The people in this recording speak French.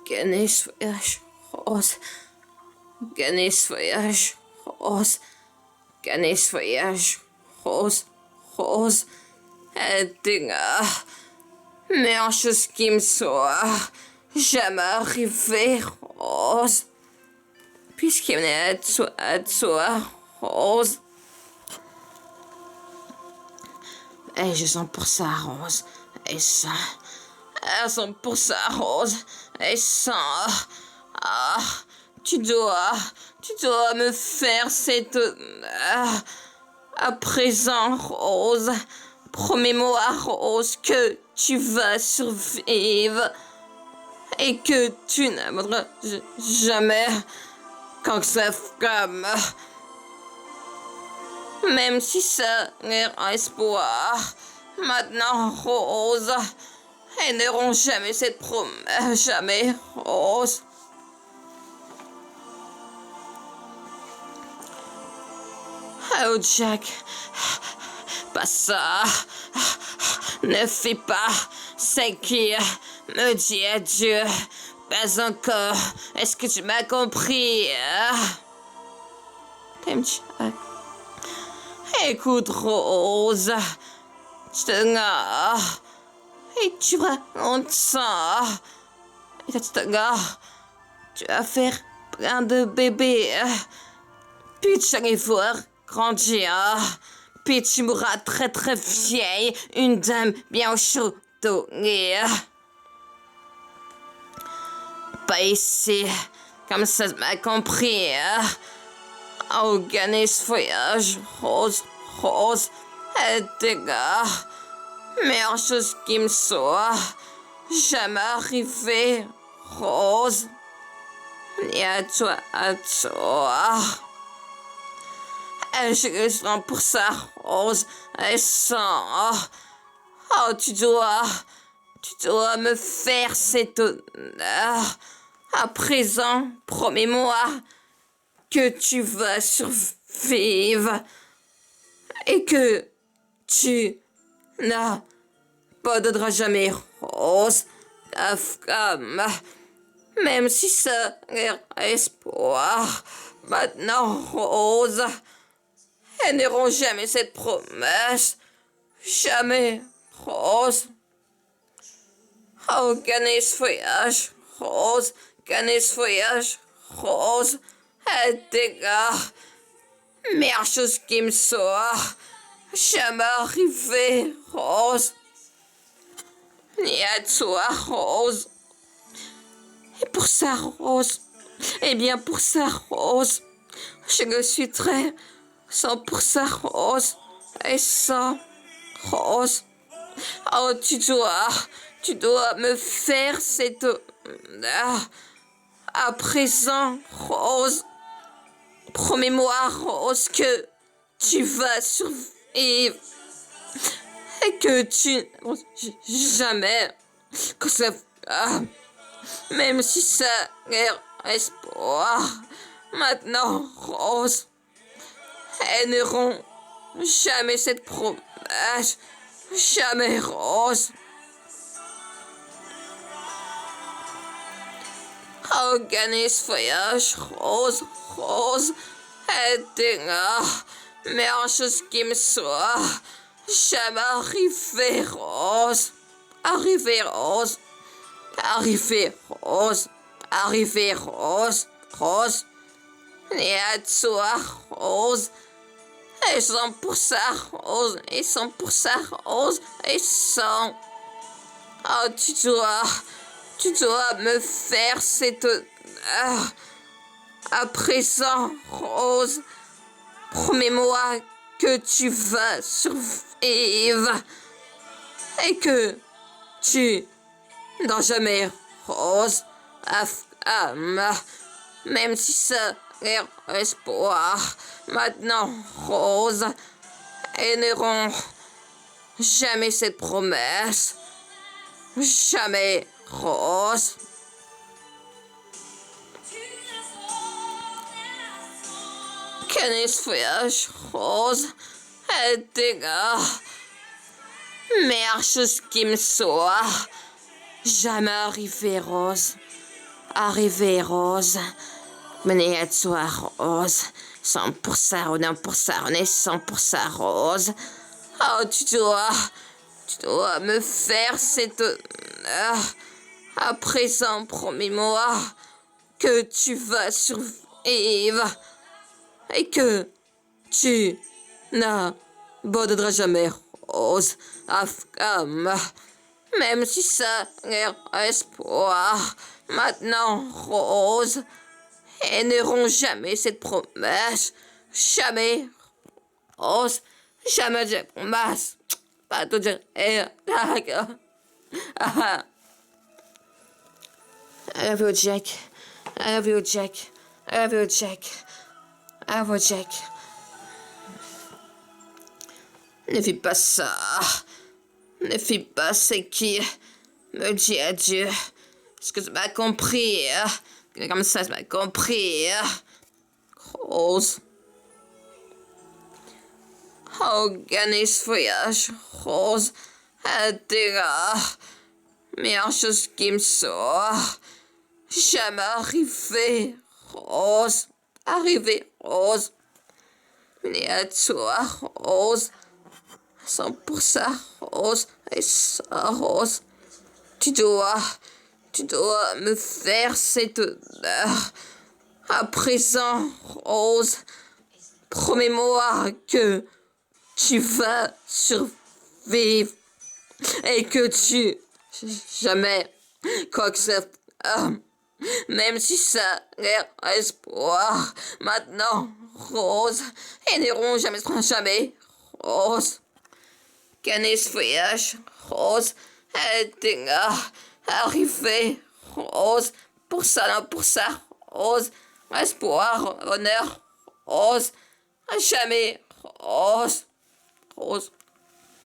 Gagner voyage rose. Gagner voyage rose. Gagner voyage rose. Rose. Dinger. Mais en chose qui me soit jamais arrivé rose. Puisqu'il venait de soi rose. Et je sens pour ça rose. Et ça. Elles sont pour ça rose. Et ça. Ah, tu dois me faire cette... à présent, Rose. Promets-moi, Rose, que tu vas survivre. Et que tu n'aimeras jamais quand ça flamme. Même si ça est un espoir. Maintenant, Rose. Elles n'auront jamais cette promesse. Jamais, Rose. Oh, Jack. Pas ça. Ne fais pas ce qui me dit adieu. Pas encore. Est-ce que tu m'as compris? T'aimes Jack? Écoute, Rose. Je te gare. Et tu racontes ça. Et tu te gare. Tu vas faire plein de bébés. Puis tu vas voir grandir. Puis tu mourras très très vieille. Une dame bien chaudonnée. Pas ici. Comme ça, tu m'as compris. Oh, gagner ce voyage. Rose, Rose. Et dégâts. Meilleure chose qui me soit jamais arrivé, Rose. Ni à toi, Je sens pour ça, Rose. Et ça. Oh, tu dois me faire cet honneur. À présent, promets-moi que tu vas survivre et que tu n'abandonneras jamais, Rose. La femme, même si ça est espoir. Maintenant, Rose, elles n'auront jamais cette promesse. Jamais, Rose. Oh, gagner ce voyage, Rose. Gagner ce voyage, Rose. Et dégâts. Meilleure chose qui me soit jamais arrivé, Rose. Ni à toi, Rose. Et pour ça, Rose. Eh bien, pour ça, Rose. Je le suis très... Sans pour ça, Rose. Et ça, Rose. Oh, tu dois me faire cette... à présent, Rose. Promets-moi, Rose, que tu vas survivre. Et que tu... Jamais... Que ça... même si ça est espoir. Maintenant, Rose... Elles n'auront jamais cette promesse. Jamais, Rose. Oh, gagner ce voyage, Rose, Rose. Et mais en chose qui me soit jamais arrivé, Rose. Arrivé, Rose. Arrivé, Rose. Arrivé, Rose. Rose. Et à toi, Rose. Et 100% Rose. Et 100% Rose. Et 100. Oh, tu dois me faire cette... à présent, Rose. Promets-moi que tu vas survivre. Et que tu n'as jamais, Rose, la femme. Même si ça est espoir. Maintenant, Rose, elles n'auront jamais cette promesse. Jamais, Rose. Quel voyage, Rose. Et dégâts. Meilleure chose qui me soit jamais arrivé, Rose. arriver, Rose. Venez à toi, Rose. 100%, on pour ça, on est 100% Rose. Oh, tu dois me faire cette honneur. À présent, promets-moi que tu vas survivre et que tu n'abandonneras jamais, Rose, Afgham. Même si ça est espoir. Maintenant, Rose, et n'auront jamais cette promesse. Jamais, Rose, jamais de promesse. Pas de dire, I love you, Jack. I love you, Jack. I love you, Jack. I love you, Jack. Ne fais pas ça. Ne fais pas ce qui me dit adieu. Est-ce que tu m'as compris? Comme ça, tu m'as compris. Rose. Organise ce voyage, Rose. Adira. Meilleure chose qui me sort. Jamais arrivé, Rose. Arrivé, Rose. Mais à toi, Rose. 100% Rose. Et ça, Rose. Tu dois me faire cette honneur. À présent, Rose. Promets-moi que tu vas survivre. Et que tu... Jamais... Quoi que ça... même si ça l'air espoir. Maintenant, Rose. Ils n'iront jamais. Rose. Gagner ce voyage. Rose. Aider arriver. Rose. Pour ça. Rose. Espoir. Honneur. Rose. Jamais. Rose.